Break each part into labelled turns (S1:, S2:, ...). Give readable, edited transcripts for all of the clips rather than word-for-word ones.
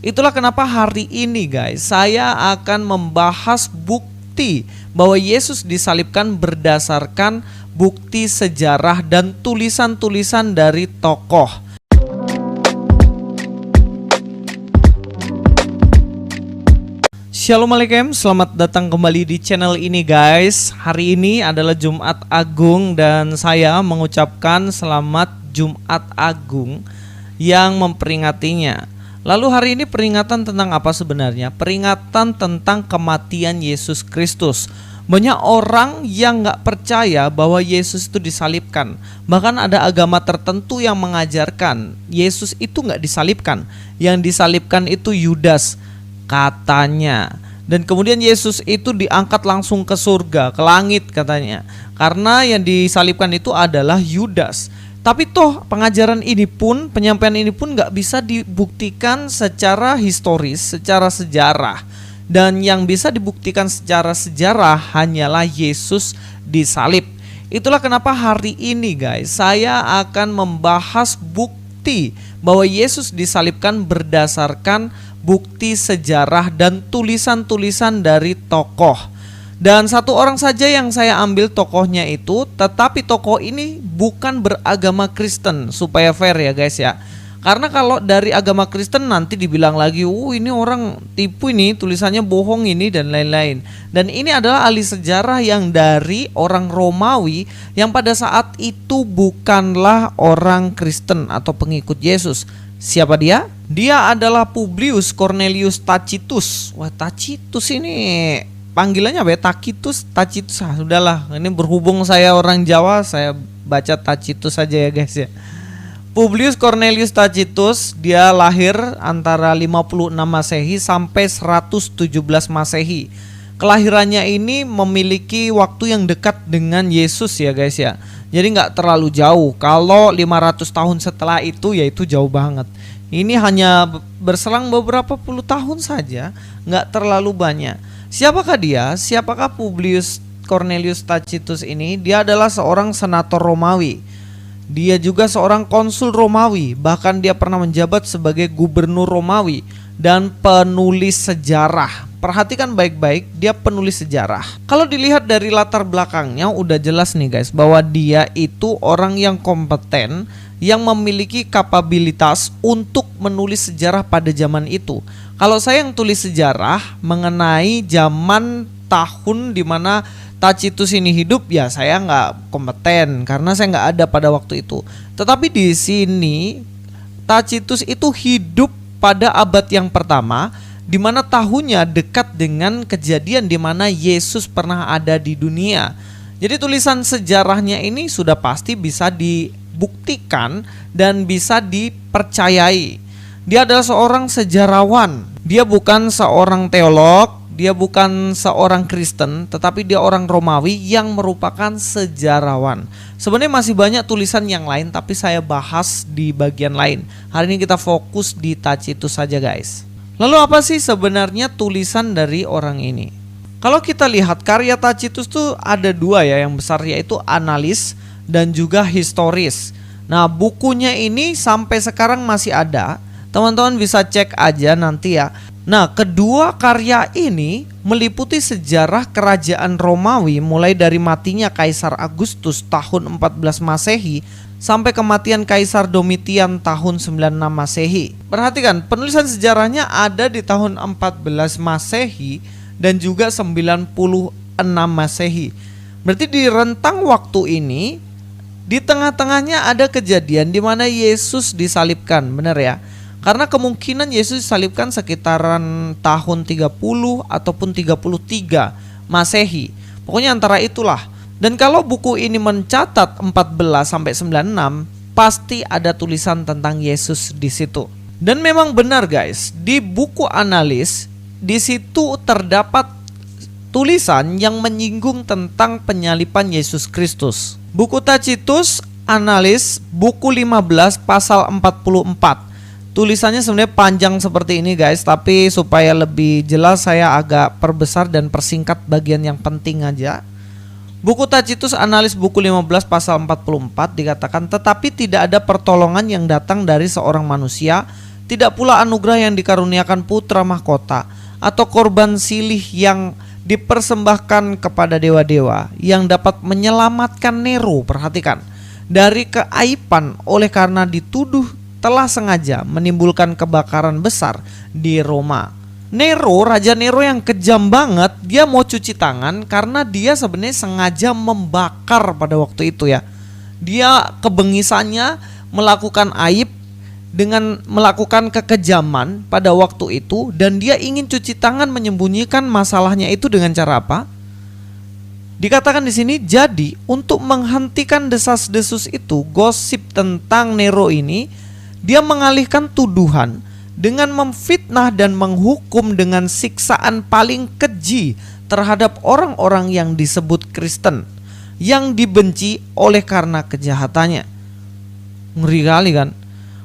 S1: Itulah kenapa hari ini guys, saya akan membahas bukti bahwa Yesus disalibkan berdasarkan bukti sejarah dan tulisan-tulisan dari tokoh. Shalom alaikum, selamat datang kembali di channel ini guys. Hari ini adalah Jumat Agung dan saya mengucapkan selamat Jumat Agung yang memperingatinya. Lalu hari ini peringatan tentang apa sebenarnya? Peringatan tentang kematian Yesus Kristus. Banyak orang yang gak percaya bahwa Yesus itu disalibkan. Bahkan ada agama tertentu yang mengajarkan Yesus itu gak disalibkan. Yang disalibkan itu Yudas katanya. Dan kemudian Yesus itu diangkat langsung ke surga, ke langit katanya. Karena yang disalibkan itu adalah Yudas. Tapi toh pengajaran ini pun, penyampaian ini pun gak bisa dibuktikan secara historis, secara sejarah. Dan yang bisa dibuktikan secara sejarah hanyalah Yesus disalib. Itulah kenapa hari ini guys, saya akan membahas bukti bahwa Yesus disalibkan berdasarkan bukti sejarah dan tulisan-tulisan dari tokoh. Dan satu orang saja yang saya ambil tokohnya itu, tetapi tokoh ini bukan beragama Kristen, supaya fair ya guys ya. Karena kalau dari agama Kristen nanti dibilang lagi, ini orang tipu ini, tulisannya bohong ini dan lain-lain. Dan ini adalah ahli sejarah yang dari orang Romawi yang pada saat itu bukanlah orang Kristen atau pengikut Yesus. Siapa dia? Dia adalah Publius Cornelius Tacitus. Wah, Tacitus ini panggilannya apa ya? Tacitus. Sudahlah, ini berhubung saya orang Jawa, saya baca Tacitus saja ya guys ya. Publius Cornelius Tacitus, dia lahir antara 56 Masehi sampai 117 Masehi. Kelahirannya ini memiliki waktu yang dekat dengan Yesus ya guys ya. Jadi nggak terlalu jauh. Kalau 500 tahun setelah itu, yaitu jauh banget. Ini hanya berselang beberapa puluh tahun saja, nggak terlalu banyak. Siapakah dia? Siapakah Publius Cornelius Tacitus ini? Dia adalah seorang senator Romawi. Dia juga seorang konsul Romawi. Bahkan dia pernah menjabat sebagai gubernur Romawi dan penulis sejarah. Perhatikan baik-baik, dia penulis sejarah. Kalau dilihat dari latar belakangnya udah jelas nih guys, bahwa dia itu orang yang kompeten, yang memiliki kapabilitas untuk menulis sejarah pada zaman itu. Kalau saya yang tulis sejarah mengenai zaman tahun dimana Tacitus ini hidup, ya saya nggak kompeten karena saya nggak ada pada waktu itu. Tetapi di sini Tacitus itu hidup pada abad yang pertama, di mana tahunnya dekat dengan kejadian di mana Yesus pernah ada di dunia. Jadi tulisan sejarahnya ini sudah pasti bisa dibuktikan dan bisa dipercayai. Dia adalah seorang sejarawan. Dia bukan seorang teolog, dia bukan seorang Kristen, tetapi dia orang Romawi yang merupakan sejarawan. Sebenarnya masih banyak tulisan yang lain, tapi saya bahas di bagian lain. Hari ini kita fokus di Tacitus saja guys. Lalu apa sih sebenarnya tulisan dari orang ini? Kalau kita lihat karya Tacitus tuh ada dua ya yang besar, yaitu analis dan juga historis. Nah, bukunya ini sampai sekarang masih ada. Teman-teman bisa cek aja nanti ya. Nah, kedua karya ini meliputi sejarah kerajaan Romawi mulai dari matinya Kaisar Agustus tahun 14 Masehi sampai kematian Kaisar Domitian tahun 96 Masehi. Perhatikan, penulisan sejarahnya ada di tahun 14 Masehi dan juga 96 Masehi. Berarti di rentang waktu ini, di tengah-tengahnya ada kejadian di mana Yesus disalibkan, benar ya? Karena kemungkinan Yesus disalibkan sekitaran tahun 30 ataupun 33 Masehi. Pokoknya antara itulah. Dan kalau buku ini mencatat 14 sampai 96, pasti ada tulisan tentang Yesus di situ. Dan memang benar guys, di buku analis di situ terdapat tulisan yang menyinggung tentang penyaliban Yesus Kristus. Buku Tacitus analis buku 15 pasal 44. Tulisannya sebenarnya panjang seperti ini guys, tapi supaya lebih jelas saya agak perbesar dan persingkat bagian yang penting aja. Buku Tacitus analis buku 15 pasal 44 dikatakan, tetapi tidak ada pertolongan yang datang dari seorang manusia, tidak pula anugerah yang dikaruniakan putra mahkota atau korban silih yang dipersembahkan kepada dewa-dewa yang dapat menyelamatkan Nero, perhatikan, dari keaiban oleh karena dituduh telah sengaja menimbulkan kebakaran besar di Roma. Nero, Raja Nero yang kejam banget, dia mau cuci tangan karena dia sebenarnya sengaja membakar pada waktu itu ya. Dia kebengisannya melakukan aib dengan melakukan kekejaman pada waktu itu, dan dia ingin cuci tangan menyembunyikan masalahnya itu dengan cara apa? Dikatakan di sini, jadi untuk menghentikan desas-desus itu, gosip tentang Nero ini, dia mengalihkan tuduhan dengan memfitnah dan menghukum dengan siksaan paling keji terhadap orang-orang yang disebut Kristen, yang dibenci oleh karena kejahatannya. Ngeri kali kan?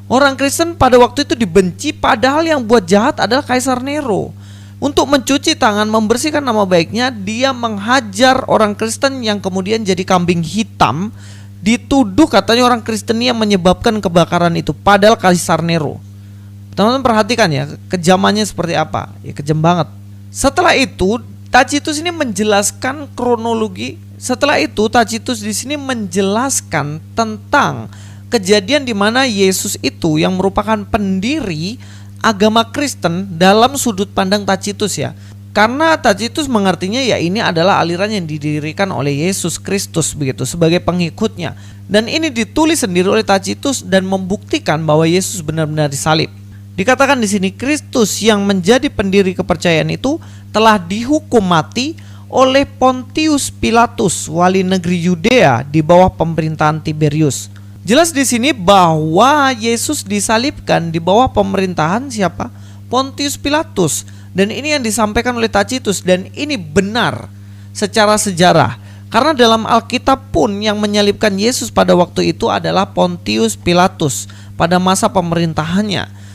S1: Orang Kristen pada waktu itu dibenci, padahal yang buat jahat adalah Kaisar Nero. Untuk mencuci tangan, membersihkan nama baiknya, dia menghajar orang Kristen yang kemudian jadi kambing hitam. Dituduh katanya orang Kristen yang menyebabkan kebakaran itu, padahal Kaisar Nero. Teman-teman perhatikan ya, kejamannya seperti apa. Ya kejam banget. Setelah itu Tacitus ini menjelaskan kronologi. Setelah itu Tacitus di sini menjelaskan tentang kejadian di mana Yesus itu yang merupakan pendiri agama Kristen dalam sudut pandang Tacitus ya. Karena Tacitus mengertinya ya ini adalah aliran yang didirikan oleh Yesus Kristus begitu sebagai pengikutnya. Dan ini ditulis sendiri oleh Tacitus dan membuktikan bahwa Yesus benar-benar disalib. Dikatakan di sini Kristus yang menjadi pendiri kepercayaan itu telah dihukum mati oleh Pontius Pilatus, wali negeri Yudea di bawah pemerintahan Tiberius. Jelas di sini bahwa Yesus disalibkan di bawah pemerintahan siapa? Pontius Pilatus. Dan ini yang disampaikan oleh Tacitus, dan ini benar secara sejarah. Karena dalam Alkitab pun yang menyalibkan Yesus pada waktu itu adalah Pontius Pilatus pada masa pemerintahannya.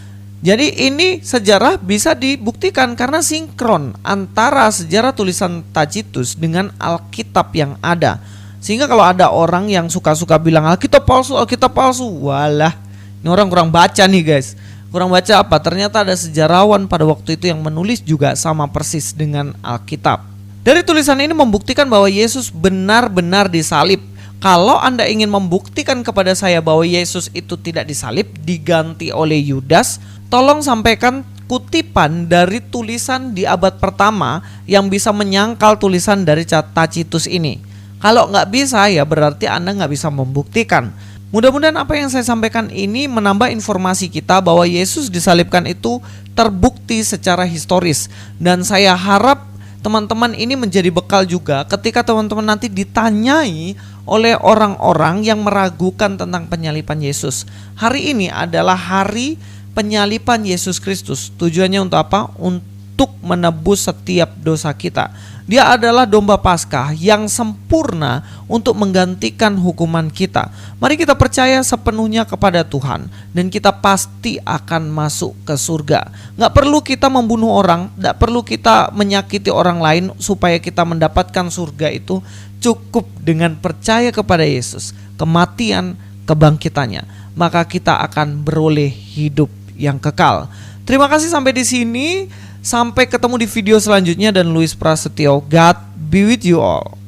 S1: Jadi ini sejarah bisa dibuktikan karena sinkron antara sejarah tulisan Tacitus dengan Alkitab yang ada. Sehingga kalau ada orang yang suka-suka bilang Alkitab palsu, walah, ini orang kurang baca nih guys. Kurang baca apa? Ternyata ada sejarawan pada waktu itu yang menulis juga sama persis dengan Alkitab. Dari tulisan ini membuktikan bahwa Yesus benar-benar disalib. Kalau Anda ingin membuktikan kepada saya bahwa Yesus itu tidak disalib, diganti oleh Yudas, tolong sampaikan kutipan dari tulisan di abad pertama yang bisa menyangkal tulisan dari Tacitus ini. Kalau nggak bisa ya berarti Anda nggak bisa membuktikan. Mudah-mudahan apa yang saya sampaikan ini menambah informasi kita bahwa Yesus disalibkan itu terbukti secara historis. Dan saya harap teman-teman ini menjadi bekal juga ketika teman-teman nanti ditanyai oleh orang-orang yang meragukan tentang penyaliban Yesus. Hari ini adalah hari penyaliban Yesus Kristus. Tujuannya untuk apa? Untuk menebus setiap dosa kita. Dia adalah domba Paskah yang sempurna untuk menggantikan hukuman kita. Mari kita percaya sepenuhnya kepada Tuhan dan kita pasti akan masuk ke surga. Gak perlu kita membunuh orang, gak perlu kita menyakiti orang lain supaya kita mendapatkan surga itu. Cukup dengan percaya kepada Yesus, kematian, kebangkitannya, maka kita akan beroleh hidup yang kekal. Terima kasih sampai di sini. Sampai ketemu di video selanjutnya, dan Luis Prasetyo, God be with you all.